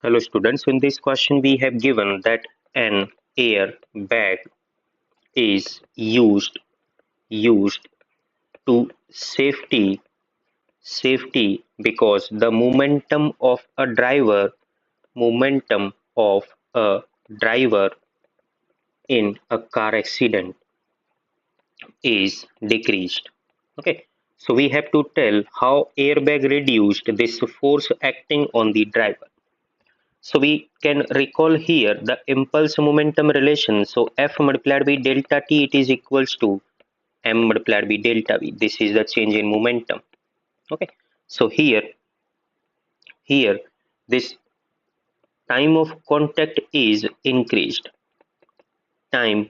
Hello students, in this question we have given that an air bag is used to safety because the momentum of a driver in a car accident is decreased. Okay, so we have to tell how airbag reduced this force acting on the driver. So we can recall here the impulse momentum relation. So F multiplied by delta t, it is equals to m multiplied by delta v. This is the change in momentum. Okay. So here this time of contact is increased. Time